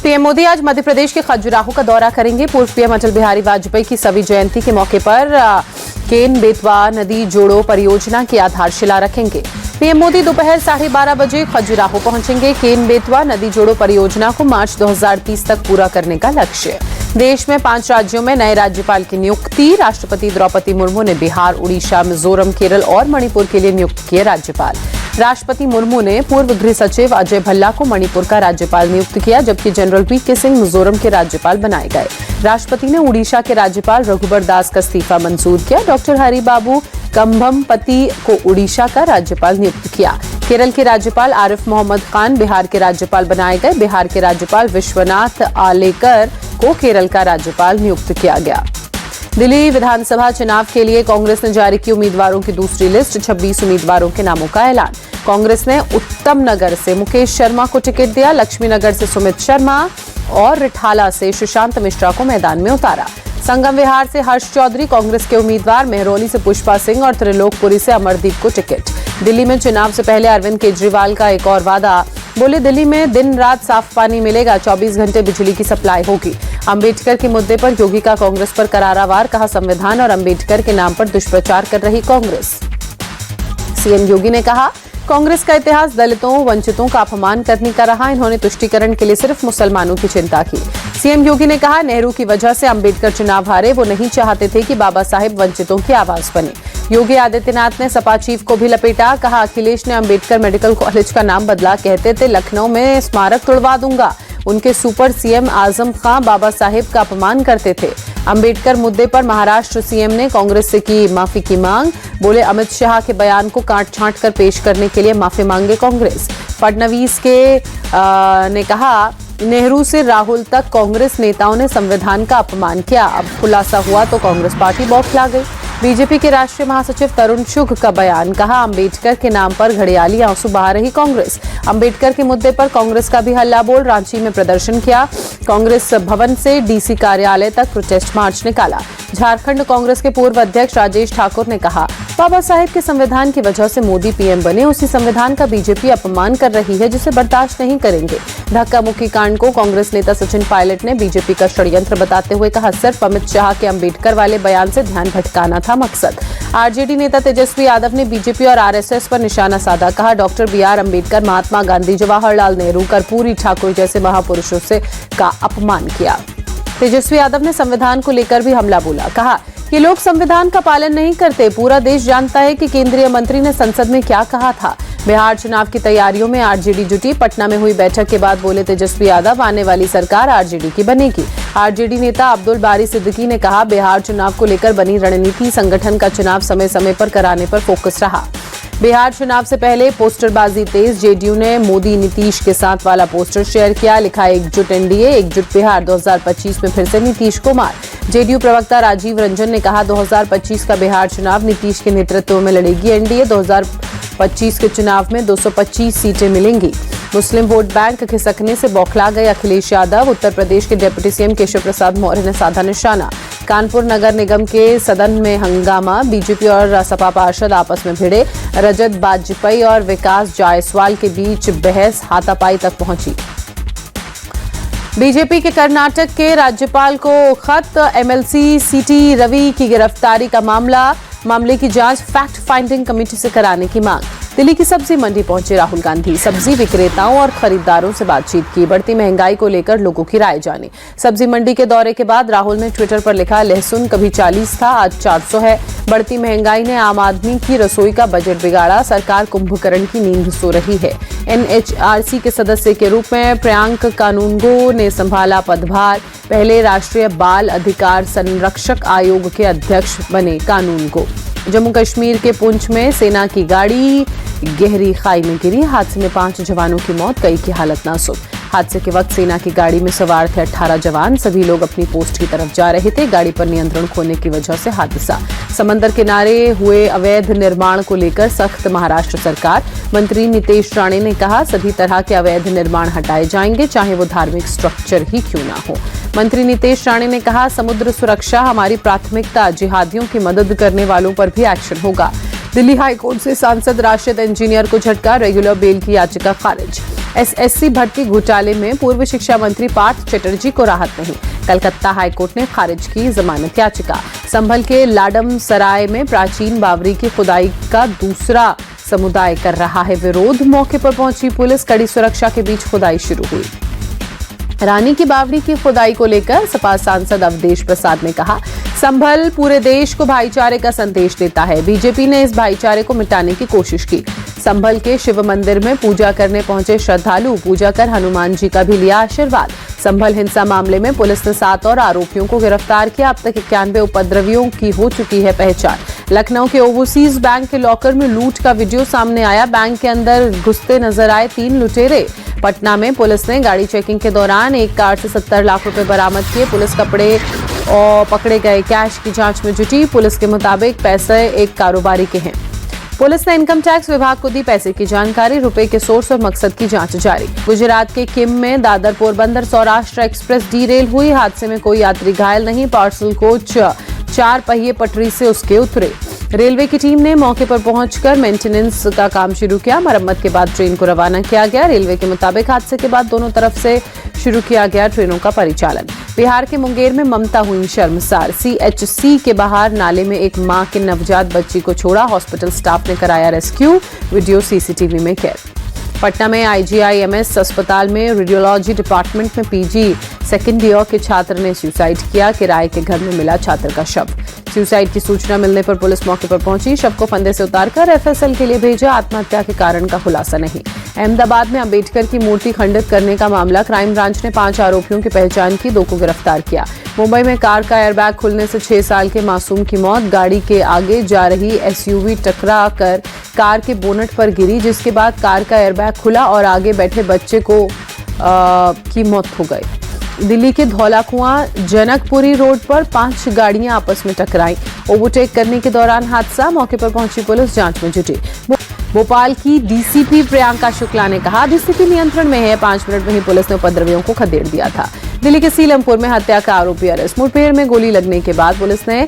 PM Modi आज मध्य प्रदेश के खजुराहो का दौरा करेंगे। पूर्व पीएम अटल बिहारी वाजपेयी की सवी जयंती के मौके पर केन बेतवा नदी जोड़ो परियोजना की आधारशिला रखेंगे। पीएम मोदी दोपहर 12:30 बजे खजुराहो पहुंचेंगे। केन बेतवा नदी जोड़ो परियोजना को मार्च 2030 तक पूरा करने का लक्ष्य। देश में 5 राज्यों में नए राज्यपाल की नियुक्ति। राष्ट्रपति द्रौपदी मुर्मू ने बिहार, उड़ीसा, मिजोरम, केरल और मणिपुर के लिए नियुक्त किए राज्यपाल। राष्ट्रपति मुर्मू ने पूर्व गृह सचिव अजय भल्ला को मणिपुर का राज्यपाल नियुक्त किया, जबकि जनरल वीके सिंह मिजोरम के राज्यपाल बनाए गए। राष्ट्रपति ने उड़ीसा के राज्यपाल रघुबर दास का इस्तीफा मंजूर किया। डॉक्टर हरिबाबू कंभमपति को उड़ीसा का राज्यपाल नियुक्त किया। केरल के राज्यपाल आरिफ मोहम्मद खान बिहार के राज्यपाल बनाए गए। बिहार के राज्यपाल विश्वनाथ आलेकर को केरल का राज्यपाल नियुक्त किया गया। दिल्ली विधानसभा चुनाव के लिए कांग्रेस ने जारी की उम्मीदवारों की दूसरी लिस्ट। 26 उम्मीदवारों के नामों का ऐलान। कांग्रेस ने उत्तम नगर से मुकेश शर्मा को टिकट दिया, लक्ष्मी नगर से सुमित शर्मा और रिठाला से सुशांत मिश्रा को मैदान में उतारा। संगम विहार से हर्ष चौधरी कांग्रेस के उम्मीदवार, मेहरौली से पुष्पा सिंह और त्रिलोकपुरी से अमरदीप को टिकट। दिल्ली में चुनाव से पहले अरविंद केजरीवाल का एक और वादा, बोले दिल्ली में दिन रात साफ पानी मिलेगा, 24 घंटे बिजली की सप्लाई होगी। अंबेडकर के मुद्दे पर योगी का कांग्रेस पर करारा वार, कहा संविधान और अंबेडकर के नाम पर दुष्प्रचार कर रही कांग्रेस। सीएम योगी ने कहा कांग्रेस का इतिहास दलितों, वंचितों का अपमान करने का रहा। इन्होंने तुष्टीकरण के लिए सिर्फ मुसलमानों की चिंता की। सीएम योगी ने कहा नेहरू की वजह से अंबेडकर चुनाव हारे, वो नहीं चाहते थे कि बाबा साहेब वंचितों की आवाज बने। योगी आदित्यनाथ ने सपा चीफ को भी लपेटा, कहा अखिलेश ने अंबेडकर मेडिकल कॉलेज का नाम बदला, कहते थे लखनऊ में स्मारक तुड़वा दूंगा। उनके सुपर सीएम आजम खां बाबा साहेब का अपमान करते थे। अंबेडकर मुद्दे पर महाराष्ट्र सीएम ने कांग्रेस से की माफी की मांग, बोले अमित शाह के बयान को काट छांट कर पेश करने के लिए माफी मांगे कांग्रेस। फडणवीस ने कहा नेहरू से राहुल तक कांग्रेस नेताओं ने संविधान का अपमान किया। अब खुलासा हुआ तो कांग्रेस पार्टी बौखला गई। बीजेपी के राष्ट्रीय महासचिव तरुण चुघ का बयान, कहा अंबेडकर के नाम पर घड़ियाली आंसू बहा रही कांग्रेस। अंबेडकर के मुद्दे पर कांग्रेस का भी हल्ला बोल, रांची में प्रदर्शन किया। कांग्रेस भवन से डीसी कार्यालय तक प्रोटेस्ट मार्च निकाला। झारखंड कांग्रेस के पूर्व अध्यक्ष राजेश ठाकुर ने कहा बाबा साहेब के संविधान की वजह से मोदी पीएम बने, उसी संविधान का बीजेपी अपमान कर रही है, जिसे बर्दाश्त नहीं करेंगे। धक्का मुक्की कांड को कांग्रेस नेता सचिन पायलट ने बीजेपी का षड्यंत्र बताते हुए कहा सिर्फ अमित शाह के अंबेडकर वाले बयान से ध्यान भटकाना था मकसद। आरजेडी नेता तेजस्वी यादव ने बीजेपी और आरएसएस पर निशाना साधा, कहा डॉक्टर बीआर अंबेडकर, महात्मा गांधी, जवाहरलाल नेहरू, कर्पूरी ठाकुर जैसे महापुरुषों से का अपमान किया। तेजस्वी यादव ने संविधान को लेकर भी हमला बोला, कहा कि लोग संविधान का पालन नहीं करते। पूरा देश जानता है कि केंद्रीय मंत्री ने संसद में क्या कहा था। बिहार चुनाव की तैयारियों में आरजेडी जुटी। पटना में हुई बैठक के बाद बोले तेजस्वी यादव आने वाली सरकार आरजेडी की बनेगी। आरजेडी नेता अब्दुल बारी सिद्दीकी ने कहा बिहार चुनाव को लेकर बनी रणनीति, संगठन का चुनाव समय समय पर कराने पर फोकस रहा। बिहार चुनाव से पहले पोस्टरबाजी तेज, जेडीयू ने मोदी नीतीश के साथ वाला पोस्टर शेयर किया, लिखा एकजुट एनडीए, एकजुट बिहार, 2025 में फिर से नीतीश कुमार। जेडीयू प्रवक्ता राजीव रंजन ने कहा 2025 का बिहार चुनाव नीतीश के नेतृत्व में लड़ेगी एनडीए, 2025 के चुनाव में 225 सीटें मिलेंगी। मुस्लिम वोट बैंक खिसकने से बौखला गए अखिलेश यादव। उत्तर प्रदेश के डिप्टी सीएम केशव प्रसाद मौर्य ने साधा निशाना। कानपुर नगर निगम के सदन में हंगामा, बीजेपी और सपा पार्षद आपस में भिड़े। रजत वाजपेयी और विकास जायसवाल के बीच बहस हाथापाई तक पहुंची। बीजेपी के कर्नाटक के राज्यपाल को खत, एमएलसी सीटी रवि की गिरफ्तारी का मामले की जांच फैक्ट फाइंडिंग कमेटी से कराने की मांग। दिल्ली की सब्जी मंडी पहुंचे राहुल गांधी, सब्जी विक्रेताओं और खरीदारों से बातचीत की, बढ़ती महंगाई को लेकर लोगों की राय जानी। सब्जी मंडी के दौरे के बाद राहुल ने ट्विटर पर लिखा लहसुन कभी 40 था, आज 400 है। बढ़ती महंगाई ने आम आदमी की रसोई का बजट बिगाड़ा, सरकार कुंभकर्ण की नींद सो रही है। एनएचआरसी के सदस्य के रूप में प्रियांक कानूनगो ने संभाला पदभार, पहले राष्ट्रीय बाल अधिकार संरक्षक आयोग के अध्यक्ष बने कानूनगो। जम्मू कश्मीर के पुंछ में सेना की गाड़ी गहरी खाई में गिरी, हादसे में 5 जवानों की मौत, कई की हालत नाजुक। हादसे के वक्त सेना की गाड़ी में सवार थे 18 जवान, सभी लोग अपनी पोस्ट की तरफ जा रहे थे। गाड़ी पर नियंत्रण खोने की वजह से हादसा। समंदर किनारे हुए अवैध निर्माण को लेकर सख्त महाराष्ट्र सरकार। मंत्री नितेश राणे ने कहा सभी तरह के अवैध निर्माण हटाए जाएंगे, चाहे वो धार्मिक स्ट्रक्चर ही क्यों ना हो। मंत्री नितेश राणे ने कहा समुद्र सुरक्षा हमारी प्राथमिकता, जिहादियों की मदद करने वालों पर भी एक्शन होगा। दिल्ली हाईकोर्ट से सांसद राशिद इंजीनियर को झटका, रेगुलर बेल की याचिका खारिज। एसएससी भर्ती घोटाले में पूर्व शिक्षा मंत्री पार्थ चटर्जी को राहत नहीं, कलकत्ता हाईकोर्ट ने खारिज की जमानत याचिका। संभल के लाडम सराय में प्राचीन बावरी की खुदाई का दूसरा समुदाय कर रहा है विरोध, मौके पर पहुंची पुलिस, कड़ी सुरक्षा के बीच खुदाई शुरू हुई। रानी की बावरी की खुदाई को लेकर सपा सांसद अवधेश प्रसाद ने कहा, संभल पूरे देश को भाईचारे का संदेश देता है, बीजेपी ने इस भाईचारे को मिटाने की कोशिश की। संभल के शिव मंदिर में पूजा करने पहुंचे श्रद्धालु, पूजा कर हनुमान जी का भी लिया आशीर्वाद। संभल हिंसा मामले में पुलिस ने 7 और आरोपियों को गिरफ्तार किया, अब तक 91 उपद्रवियों की हो चुकी है पहचान। लखनऊ के ओवरसीज बैंक के लॉकर में लूट का वीडियो सामने आया, बैंक के अंदर घुसते नजर आए 3 लुटेरे। पटना में पुलिस ने गाड़ी चेकिंग के दौरान एक कार से 70 लाख रुपए बरामद किए, पुलिस कपड़े और पकड़े गए कैश की जांच में जुटी। पुलिस के मुताबिक पैसे एक कारोबारी के हैं। पुलिस ने इनकम टैक्स विभाग को दी पैसे की जानकारी, रुपए के सोर्स और मकसद की जांच जारी। गुजरात के किम में दादर पोरबंदर सौराष्ट्र एक्सप्रेस डीरेल हुई, हादसे में कोई यात्री घायल नहीं, पार्सल कोच 4 पहिए पटरी से उसके उतरे। रेलवे की टीम ने मौके पर पहुंचकर मेंटेनेंस का काम शुरू किया, मरम्मत के बाद ट्रेन को रवाना किया गया। रेलवे के मुताबिक हादसे के बाद दोनों तरफ से शुरू किया गया ट्रेनों का परिचालन। बिहार के मुंगेर में ममता हुई शर्मसार, सीएचसी के बाहर नाले में एक मां के नवजात बच्ची को छोड़ा, हॉस्पिटल स्टाफ ने कराया रेस्क्यू, वीडियो सीसीटीवी में कैद। पटना में आईजीआईएमएस अस्पताल में रेडियोलॉजी डिपार्टमेंट में पीजी सेकेंड ईयर के छात्र ने सुसाइड किया, किराए के घर में मिला छात्र का शव। सुसाइड की सूचना मिलने पर पुलिस मौके पर पहुंची, शव को फंदे से उतारकर एफएसएल के लिए भेजा, आत्महत्या के कारण का खुलासा नहीं। अहमदाबाद में अंबेडकर की मूर्ति खंडित करने का मामला, क्राइम ब्रांच ने 5 आरोपियों की पहचान की, 2 को गिरफ्तार किया। मुंबई में कार का एयरबैग खुलने से 6 साल के मासूम की मौत, गाड़ी के आगे जा रही एसयूवी टकरा कर कार के बोनट पर गिरी, जिसके बाद कार का एयरबैग खुला और आगे बैठे बच्चे की मौत हो गई। दिल्ली के धौला कुआं जनकपुरी रोड पर 5 गाड़ियां आपस में टकराई, ओवरटेक करने के दौरान हादसा, मौके पर पहुंची पुलिस जांच में जुटी। भोपाल की डीसीपी प्रियंका शुक्ला ने कहा, स्थिति नियंत्रण में है, 5 मिनट में ही पुलिस ने उपद्रवियों को खदेड़ दिया था। दिल्ली के सीलमपुर में हत्या का आरोपी अरेस्ट, मुठभेड़ में गोली लगने के बाद पुलिस ने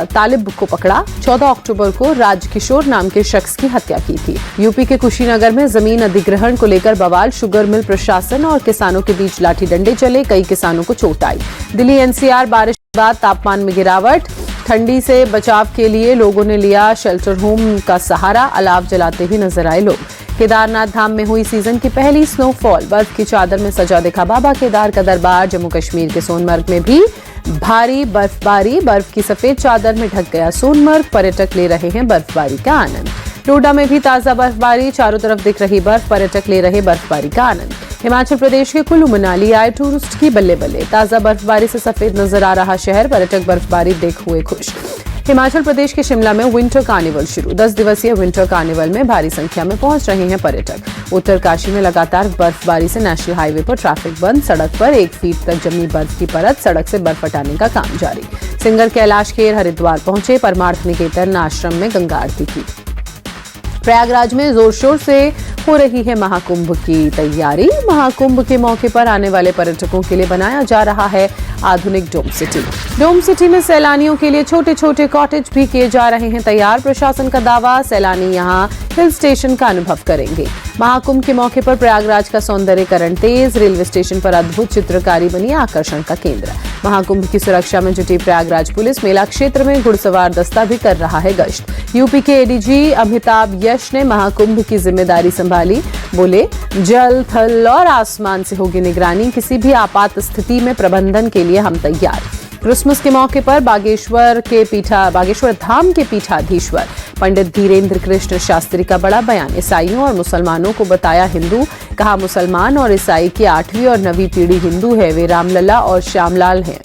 तालिब को पकड़ा। 14 अक्टूबर को राजकिशोर नाम के शख्स की हत्या की थी। यूपी के कुशीनगर में जमीन अधिग्रहण को लेकर बवाल, शुगर मिल प्रशासन और किसानों के बीच लाठी डंडे चले, कई किसानों को चोट आई। दिल्ली एनसीआर बारिश के बाद तापमान में गिरावट, ठंडी से बचाव के लिए लोगों ने लिया शेल्टर होम का सहारा, अलाव जलाते भी नजर आए लोग। केदारनाथ धाम में हुई सीजन की पहली स्नोफॉल, बर्फ की चादर में सजा दिखा बाबा केदार का दरबार। जम्मू कश्मीर के सोनमर्ग में भी भारी बर्फबारी, बर्फ की सफेद चादर में ढक गया सोनमर्ग, पर्यटक ले रहे हैं बर्फबारी का आनंद। डोडा में भी ताजा बर्फबारी, चारों तरफ दिख रही बर्फ, पर्यटक ले रहे बर्फबारी का आनंद। हिमाचल प्रदेश के कुल्लू मनाली आए टूरिस्ट की बल्ले बल्ले, ताजा बर्फबारी से सफेद नजर आ रहा शहर, पर्यटक बर्फबारी देख हुए खुश। हिमाचल प्रदेश के शिमला में विंटर कार्निवल शुरू, 10 दिवसीय विंटर कार्निवल में भारी संख्या में पहुंच रहे हैं पर्यटक। उत्तरकाशी में लगातार बर्फबारी से नेशनल हाईवे पर ट्रैफिक बंद, सड़क पर 1 फीट तक जमी बर्फ की परत, सड़क से बर्फ हटाने का काम जारी। सिंगर कैलाश खेर हरिद्वार पहुंचे, परमार्थ निकेतन आश्रम में गंगा आरती की। प्रयागराज में जोर शोर से हो रही है महाकुंभ की तैयारी, महाकुंभ के मौके पर आने वाले पर्यटकों के लिए बनाया जा रहा है आधुनिक डोम सिटी। डोम सिटी में सैलानियों के लिए छोटे छोटे कॉटेज भी किए जा रहे हैं तैयार, प्रशासन का दावा, सैलानी यहां हिल स्टेशन का अनुभव करेंगे। महाकुंभ के मौके पर प्रयागराज का सौंदर्यीकरण तेज, रेलवे स्टेशन पर अद्भुत चित्रकारी बनी आकर्षण का केंद्र। महाकुंभ की सुरक्षा में जुटी प्रयागराज पुलिस, मेला क्षेत्र में घुड़सवार दस्ता भी कर रहा है गश्त। यूपी के एडीजी अमिताभ यश ने महाकुंभ की जिम्मेदारी संभाली, बोले जल थल और आसमान से होगी निगरानी, किसी भी आपात स्थिति में प्रबंधन के लिए हम तैयार। क्रिसमस के मौके पर बागेश्वर धाम के पीठाधीश्वर पंडित धीरेन्द्र कृष्ण शास्त्री का बड़ा बयान, ईसाइयों और मुसलमानों को बताया हिंदू, कहा मुसलमान और ईसाई की 8वीं और 9वीं पीढ़ी हिंदू है, वे रामलला और श्यामलाल हैं।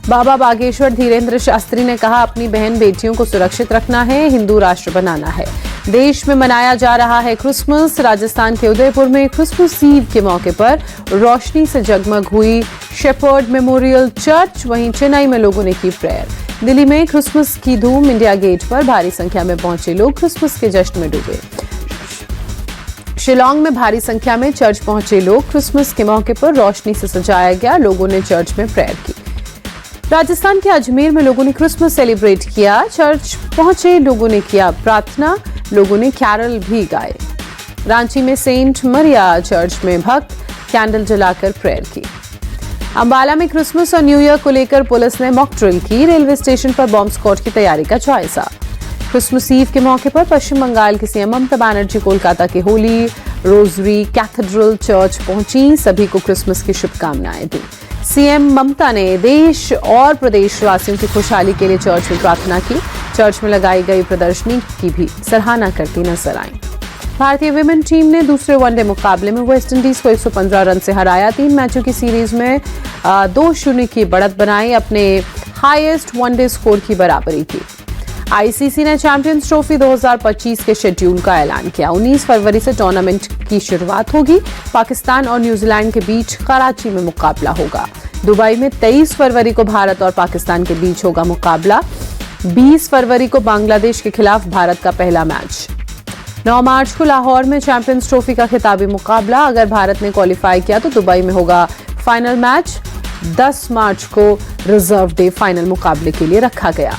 बाबा बागेश्वर धीरेन्द्र शास्त्री ने कहा अपनी बहन बेटियों को सुरक्षित रखना है, हिंदू राष्ट्र बनाना है। देश में मनाया जा रहा है क्रिसमस, राजस्थान के उदयपुर में क्रिसमस ईव के मौके पर रोशनी से जगमग हुई शेपर्ड मेमोरियल चर्च, वहीं चेन्नई में लोगों ने की प्रेयर। दिल्ली में क्रिसमस की धूम, इंडिया गेट पर भारी संख्या में पहुंचे लोग क्रिसमस के जश्न में डूबे। शिलांग में भारी संख्या में चर्च पहुंचे लोग, क्रिसमस के मौके पर रोशनी से सजाया गया, लोगों ने चर्च में प्रेयर की। राजस्थान के अजमेर में लोगों ने क्रिसमस सेलिब्रेट किया। चर्च पहुंचे लोगों ने किया प्रार्थना, लोगों ने कैरल भी गाए। रांची में सेंट मरिया चर्च में भक्त कैंडल जलाकर प्रेयर की। अंबाला में क्रिसमस और न्यू ईयर को लेकर पुलिस ने मॉक ड्रिल की। रेलवे स्टेशन पर बॉम्ब स्क्वाड की तैयारी का जायजा। क्रिसमस ईव के मौके पर पश्चिम बंगाल की सीएम ममता बनर्जी कोलकाता के होली रोजरी कैथेड्रल चर्च पहुंची। सभी को क्रिसमस की शुभकामनाएं दी। सीएम ममता ने देश और प्रदेश वासियों की खुशहाली के लिए चर्च में प्रार्थना की। चर्च में लगाई गई प्रदर्शनी की भी सराहना करती नजर आई। भारतीय विमेन टीम ने दूसरे वनडे मुकाबले में वेस्टइंडीज को 115 रन से हराया। 3 मैचों की सीरीज में 2-0 की बढ़त बनाई, अपने हाईएस्ट वनडे स्कोर की बराबरी की। आईसीसी ने चैंपियंस ट्रॉफी 2025 के शेड्यूल का ऐलान किया। 19 फरवरी से टूर्नामेंट की शुरुआत होगी। पाकिस्तान और न्यूजीलैंड के बीच कराची में मुकाबला होगा। दुबई में 23 फरवरी को भारत और पाकिस्तान के बीच होगा मुकाबला। 20 फरवरी को बांग्लादेश के खिलाफ भारत का पहला मैच। 9 मार्च को लाहौर में चैंपियंस ट्रॉफी का खिताबी मुकाबला। अगर भारत ने क्वालिफाई किया तो दुबई में होगा फाइनल मैच। 10 मार्च को रिजर्व डे फाइनल मुकाबले के लिए रखा गया।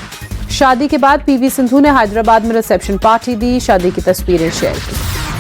शादी के बाद पीवी सिंधु ने हैदराबाद में रिसेप्शन पार्टी दी। शादी की तस्वीरें शेयर की।